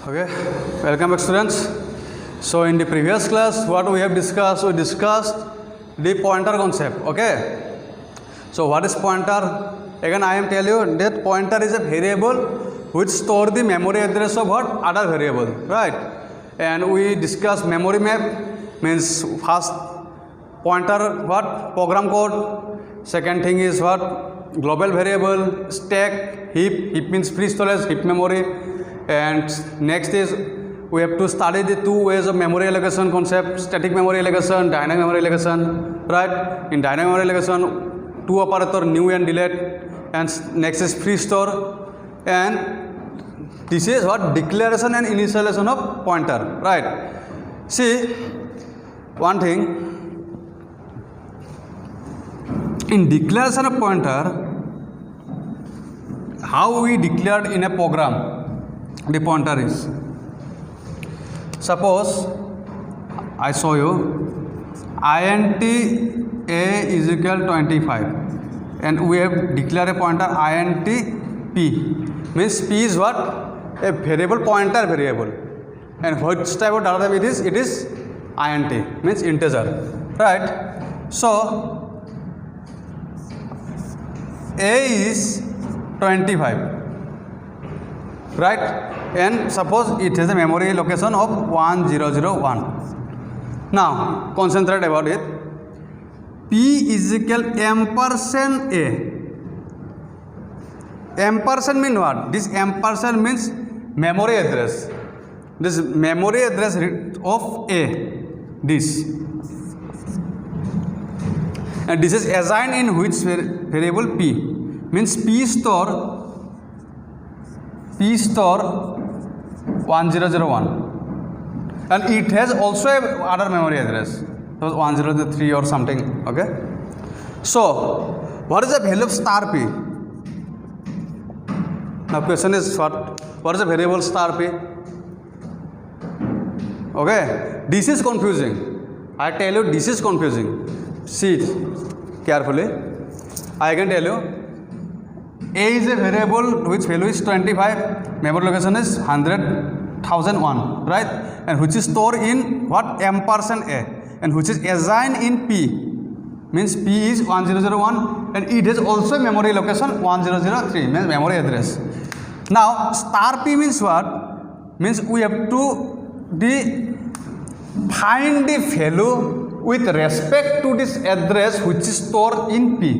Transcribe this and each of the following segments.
Okay, welcome back students. So in the previous class what we have discussed, we discussed the pointer concept. Okay, so what is pointer? Again I am tell you that pointer is a variable which store the memory address of what other variable, right? And we discussed memory map, means first pointer what program code, second thing is what global variable, stack, heap means free storage, heap memory. And next is we have to study the two ways of memory allocation concept, static memory allocation, dynamic memory allocation, right? In dynamic memory allocation, two operator new and delete, and next is free store, and this is what declaration and initialization of pointer, right? See one thing, in declaration of pointer, how we declared in a program the pointer is, suppose I show you int a is equal 25 and we have declared a pointer int p, means p is what, a variable, pointer variable, and which type of data type it is int, means integer, right? So a is 25, right? And suppose it has a memory location of 1001. Now concentrate about it. P is equal ampersand a. Ampersand means what? This ampersand means memory address. This memory address of a, this, and this is assigned in which variable p, means p store 1001, and it has also a other memory address, so 1003 or something. Okay, so what is the value of star p? Now question is what is the variable star p? Okay, this is confusing. I tell you this is confusing. See it carefully. I can tell you a is a variable which value is 25, memory location is 100,001, right? And which is stored in what, ampersand a, and which is assigned in p, means p is 1001, and it has also memory location 1003, means memory address. Now star p means what? Means we have to find the value with respect to this address which is stored in p.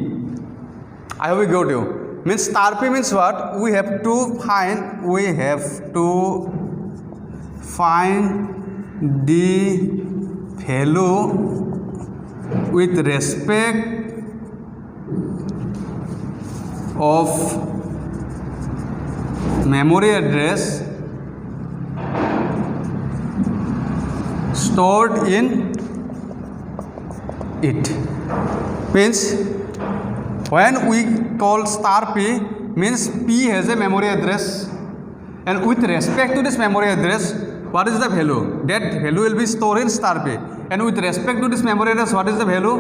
I hope we got you. Means star p means what? We have to find the value with respect of memory address stored in it. Means when we call star p, means p has a memory address, and with respect to this memory address, what is the value? That value will be stored in star p, and with respect to this memory address, what is the value?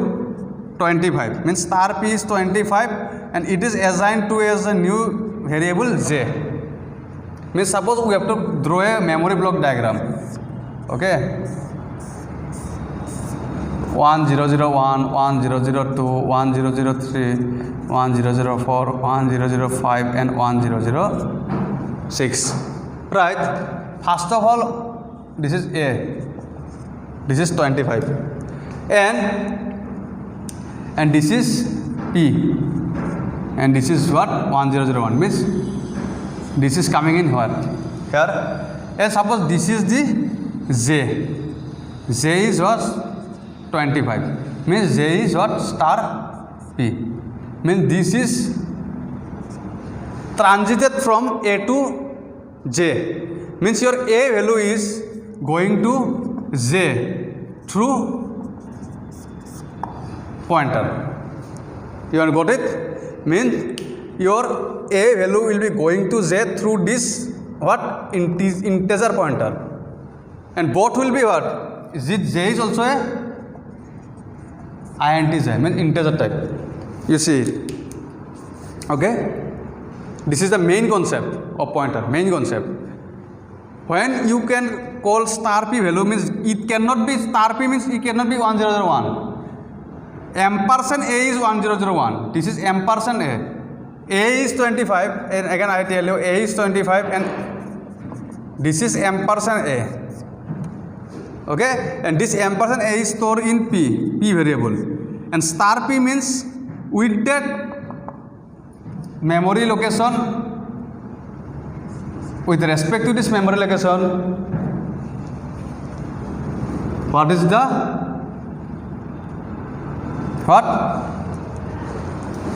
25. Means star p is 25, and it is assigned to as a new variable j. Means suppose we have to draw a memory block diagram. Okay, 1001, 1002, 1003, 1004, 1005, and 1006. Right? First of all, this is A, this is 25, and this is P, and this is what, 1001, means this is coming in what? Here. And suppose this is the J is what? 25, means J is what? Star P, means this is transited from A to J, means your A value is going to J through pointer. You have got it? Means your A value will be going to J through this what? Integer pointer, and both will be what? J is also a int j, means integer type. You see it. Okay, this is the main concept of pointer, main concept. when you can call star p value means it cannot be star p means it cannot be 1001. Ampersand a is 1001. This is ampersand a. A is 25 and again I tell you a is 25 and this is ampersand a. Okay, and this ampersand a is stored in p variable, and star p means with that memory location, with respect to this memory location, what is the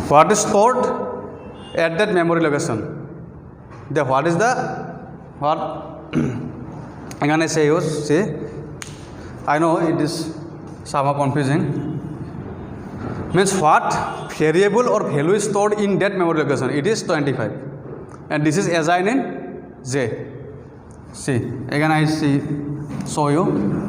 what is stored at that memory location? The what is the what? Again I say you see, I know it is somewhat confusing. Means what variable or value is stored in that memory location? It is 25, and this is assigned in J. See, again I show you.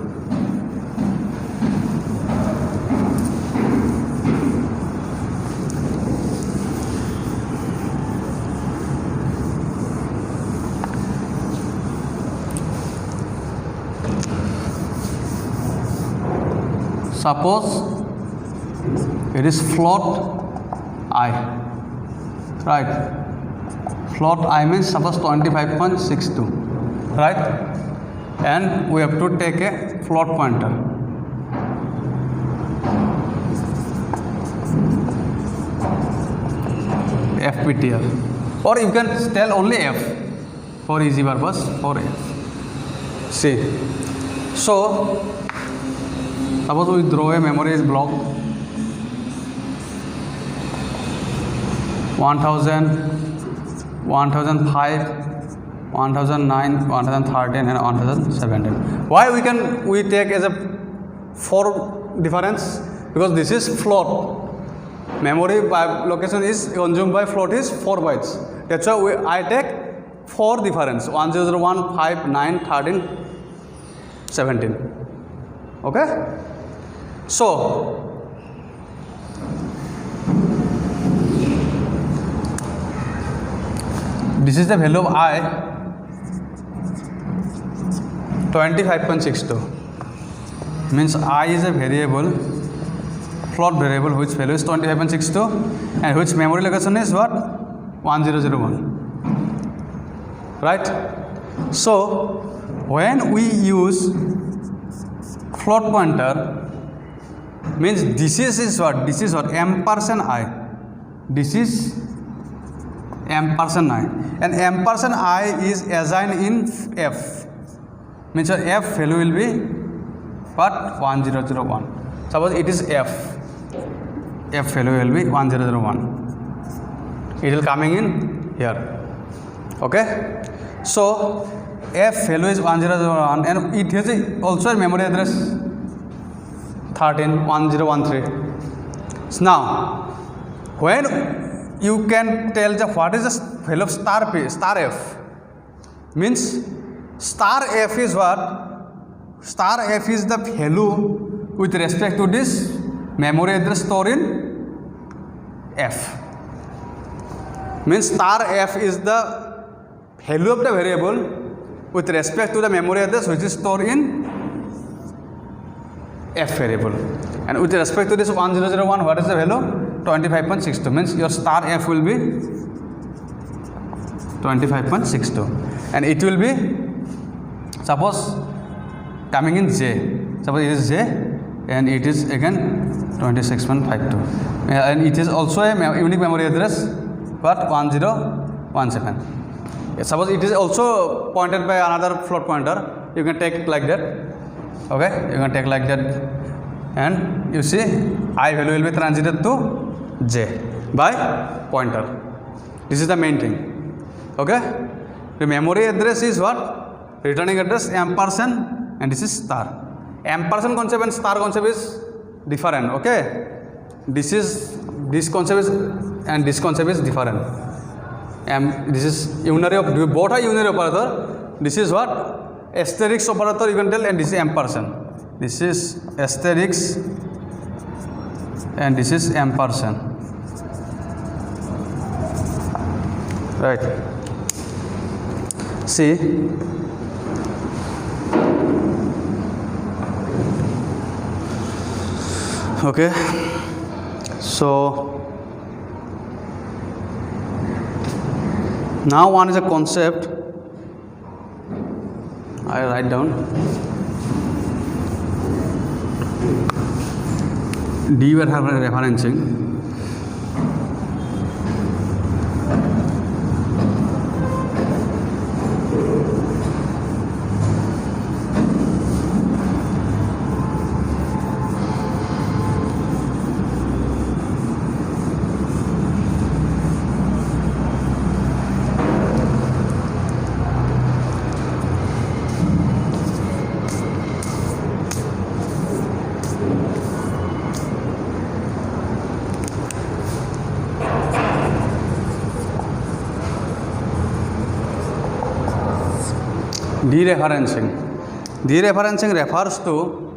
Suppose it is float I, right? Float I means suppose 25.62, right? And we have to take a float pointer. FPTR, or you can tell only F for easy purpose, for F. See, so suppose we draw a memory block 1000, 1005, 1009, 1013 and 1017. Why we take as a 4 difference? Because this is float. Memory location is consumed by float is 4 bytes. That's why I take 4 difference 1001, 5, 9, 13, 17. Okay? So this is the value of I, 25.62. Means I is a variable, float variable, which value is 25.62 and which memory location is what? 1001. Right? So when we use float pointer, means this is what? This is what? Ampersand I. This is ampersand I, and ampersand I is assigned in F. Means your F value will be what? 1001. Suppose it is F. F value will be 1001. It will coming in here. Okay. So F value is 1001 and it has also a memory address 131013. So now when you can tell the what is the value of star p, star f, means star f is what? Star f is the value with respect to this memory address stored in f. Means star f is the value of the variable with respect to the memory address which is stored in f variable, and with respect to this 1001, what is the value? 25.62. Means your star f will be 25.62 and it will be suppose coming in J. Suppose it is J and it is again 26.52 and it is also a unique memory address but 1017. Suppose it is also pointed by another float pointer, you can take like that. Okay, you can take like that and you see I value will be transited to J by pointer. This is the main thing. Okay, the memory address is what? Returning address ampersand and this is star. Ampersand concept and star concept is different. Okay, this concept is and this concept is different. And this is unary operator. Both are unary operator. This is what? Asterisk operator you can tell, and this is ampersand. This is asterisk and this is ampersand. Right. See, Okay, so now one is a concept. I write down D we are referencing. Dereferencing. Dereferencing refers to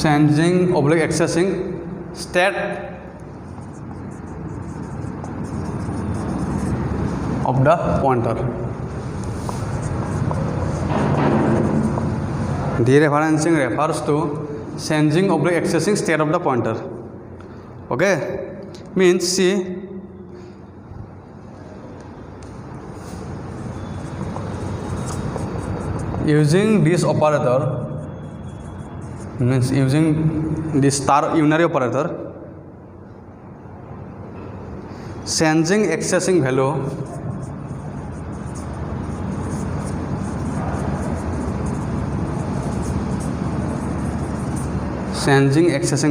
changing oblique accessing state of the pointer. Dereferencing refers to changing oblique accessing state of the pointer. Okay, means see, using this operator, means using this star unary operator, changing accessing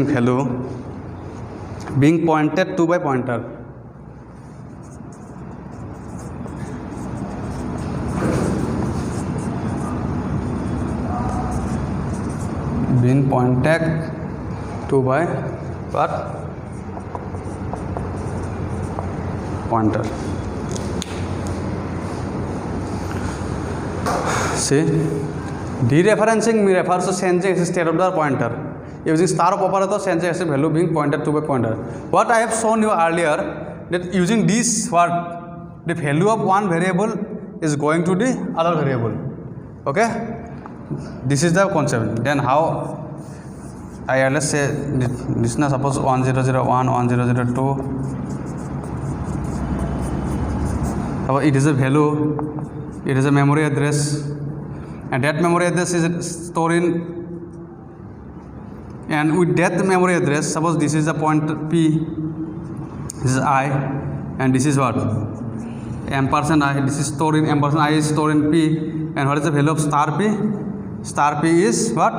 value being pointed to by pointer. Being pointed to by what? Pointer. See, dereferencing refers to changing state of the pointer. Using star of operator, changing value being pointed to by pointer. What I have shown you earlier, that using this what, the value of one variable is going to the other variable. Okay. This is the concept. Then how I let's say this now suppose 1001, 1002. Suppose it is a value, it is a memory address, and that memory address is stored in, and with that memory address, suppose this is the point P, this is I, and this is what? Ampersand I, this is stored in ampersand I is stored in P, and what is the value of star P? Star P is what?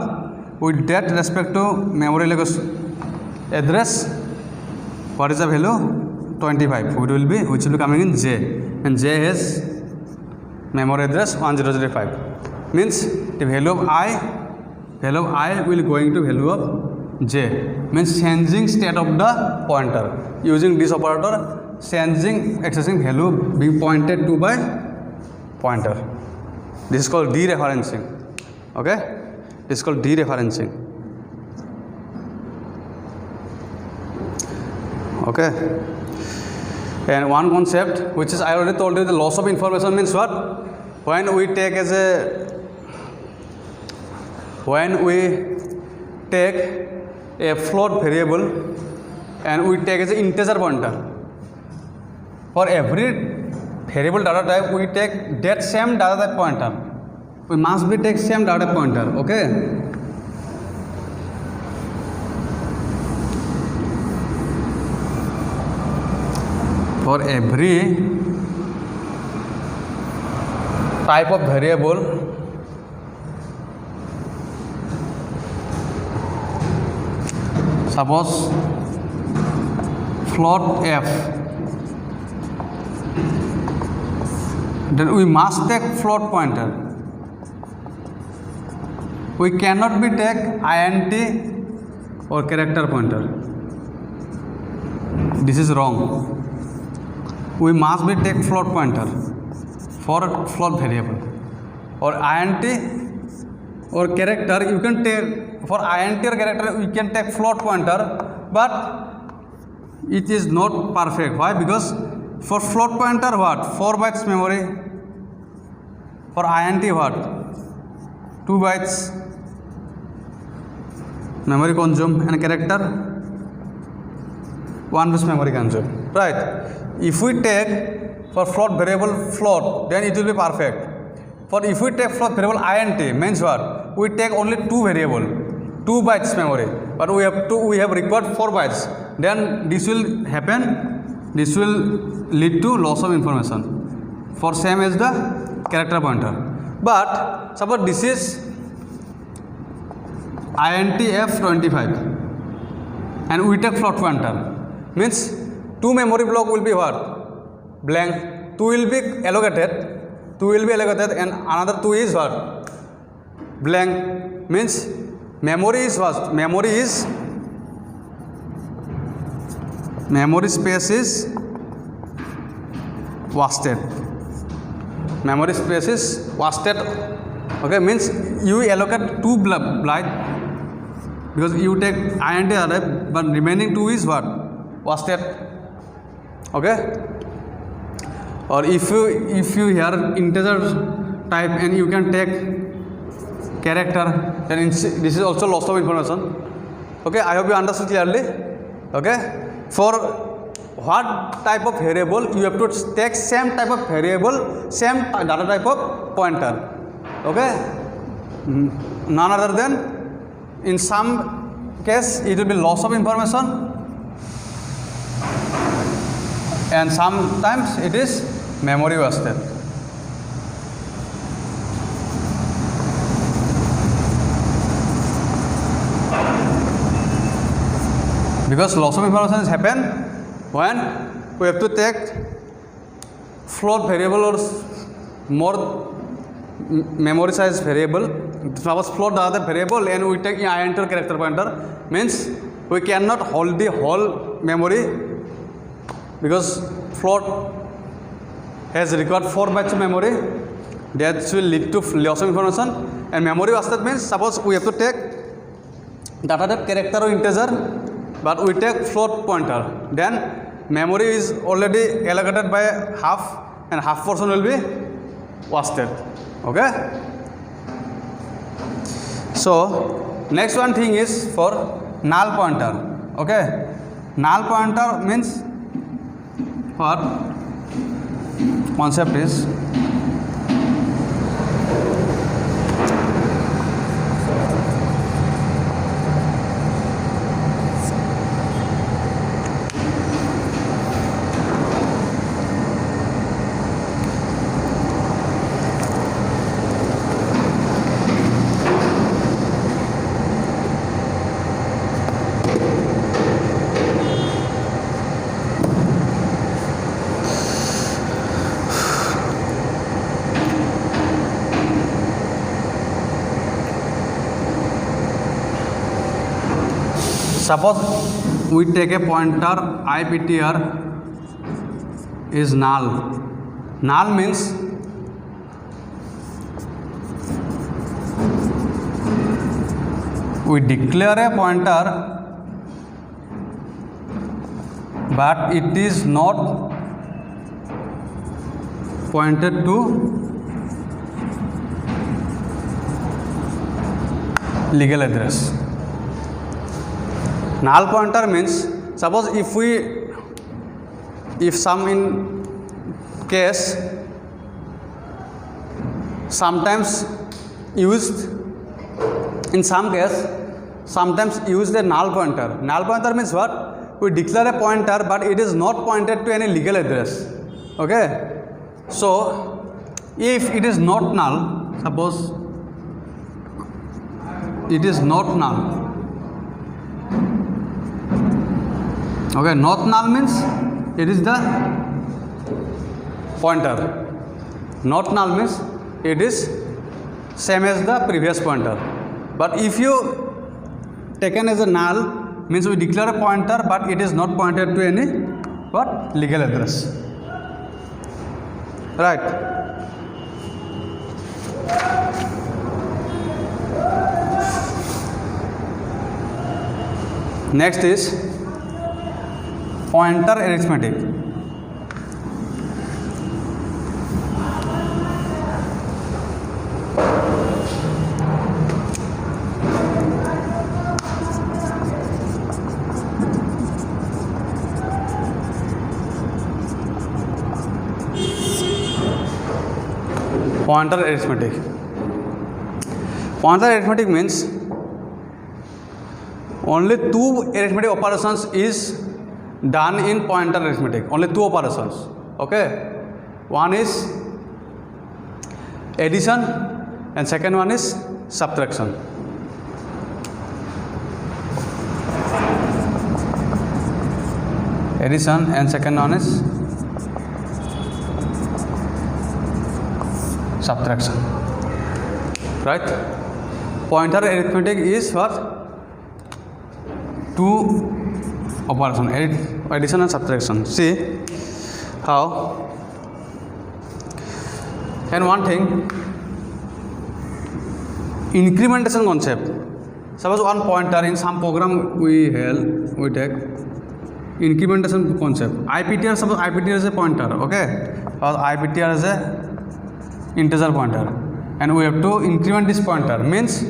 With that respect to memory address, what is the value? 25, which will be coming in J, and J is memory address 1005. Means the value of I will going to value of J, means changing state of the pointer. Using this operator, changing accessing value being pointed to by pointer. This is called dereferencing. Okay, this is called dereferencing. Okay, and one concept which is I already told you, the loss of information means what? When we take a float variable and we take as an integer pointer, for every variable data type we take that same data type pointer. We must be take same data pointer. Okay. For every type of variable, suppose float f, then we must take float pointer. we cannot be take int or character pointer. This is wrong. We must be take float pointer for float variable. Or int or character, you can take for int or character, we can take float pointer, but it is not perfect. Why? Because for float pointer what? 4 bytes memory. For int what? 2 bytes memory consume, and character 1 bit memory consume. Right? If we take for float variable float, then it will be perfect. For if we take float variable int, means what? We take only 2 variable, 2 bytes memory, but we have required 4 bytes. Then this will happen. This will lead to loss of information. For same as the character pointer. But suppose this is intf25 and we take float pointer, means 2 memory block will be what? Blank. 2 will be allocated. 2 will be allocated and another 2 is what? Blank. Means memory is what? Memory space is wasted. Memory space is wasted. Okay, means you allocate 2 byte because you take int array, but remaining 2 is what? Wasted. Okay. Or if you here integer type and you can take character, then this is also loss of information. Okay, I hope you understood clearly. Okay. For what type of variable you have to take same type of variable, same data type of pointer. Okay, none other than in some case it will be loss of information and sometimes it is memory wasted. Because loss of information is happen when we have to take float variable or more memory size variable. Suppose float the other variable and we take int or character pointer, means we cannot hold the whole memory because float has required 4 bytes of memory. That will lead to loss of information. And memory wasted means suppose we have to take data type character or integer, but we take float pointer, then memory is already allocated by half and half portion will be wasted. Okay. So next one thing is for null pointer. Okay, null pointer means what? Concept is suppose we take a pointer iptr is null. Null means we declare a pointer but it is not pointed to legal address. Null pointer means suppose if some in case sometimes used in some case sometimes use the null pointer. Null pointer means what? We declare a pointer but it is not pointed to any legal address. Okay, so if it is not null, suppose it is not null. Okay, not null means it is the pointer. Not null means it is same as the previous pointer. But if you taken as a null, means we declare a pointer but it is not pointed to any what legal address, right? Next is pointer arithmetic. Pointer arithmetic. Pointer arithmetic means only two arithmetic operations is done in pointer arithmetic. Only two operations. Okay. One is addition and second one is subtraction. Addition and second one is subtraction, right? Pointer arithmetic is what? Two operation, addition and subtraction. See how. And one thing, incrementation concept. Suppose one pointer in some program we take incrementation concept. IPTR, suppose IPTR is a pointer, okay? Or IPTR is a integer pointer, and we have to increment this pointer. Means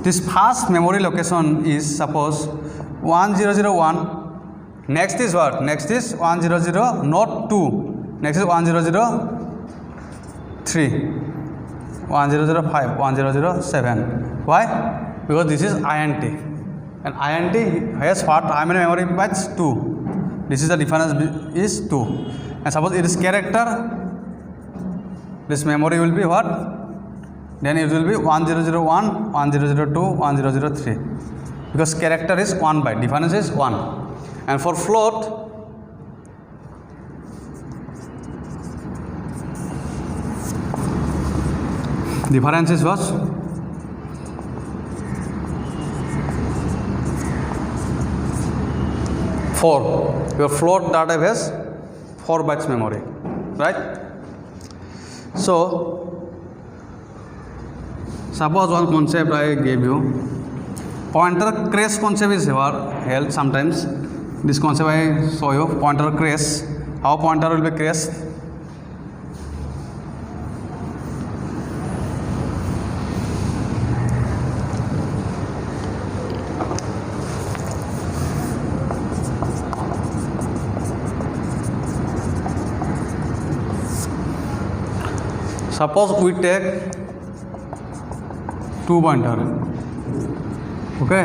this first memory location is suppose 1001. Next is what? Next is 100, not 2. Next is 103, 1005, 107. Why? Because this is INT, and INT has what? How many memory bytes? 2. This is the difference is 2. And suppose it is character, this memory will be what? Then it will be 1001, 1002, 1003. Because character is 1 byte, difference is 1. And for float, difference is what? 4. Your float data has 4 bytes memory, right? So suppose one concept I gave you, pointer crash concept is held sometimes. This concept I show you, pointer crash, how pointer will be crashed. Suppose we take 2 pointer, okay,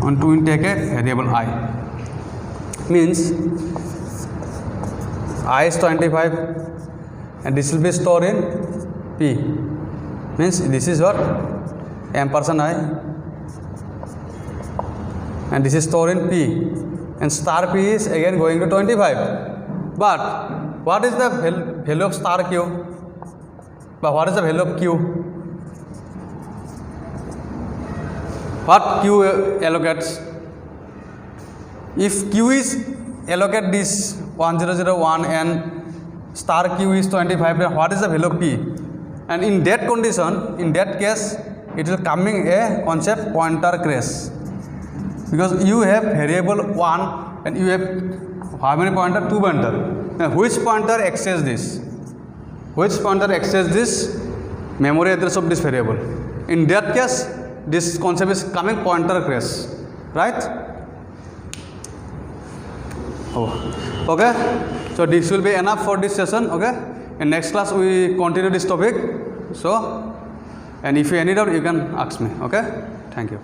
and we take a variable I. Means I is 25, and this will be stored in P. Means this is what? ampersand I, and this is stored in P, and star P is again going to 25. But what is the value of star Q? But what is the value of Q? What Q allocates? If Q is allocate this 1001 and star Q is 25, then what is the value of P? And in that condition, in that case, it will coming a concept pointer crash. Because you have variable 1 and you have how many pointer? 2 pointer. Now which pointer access this? Which pointer access this memory address of this variable? In that case, this concept is coming pointer crash, right? Oh, okay. So this will be enough for this session. Okay. In next class we continue this topic. So, and if you any doubt, you can ask me. Okay. Thank you.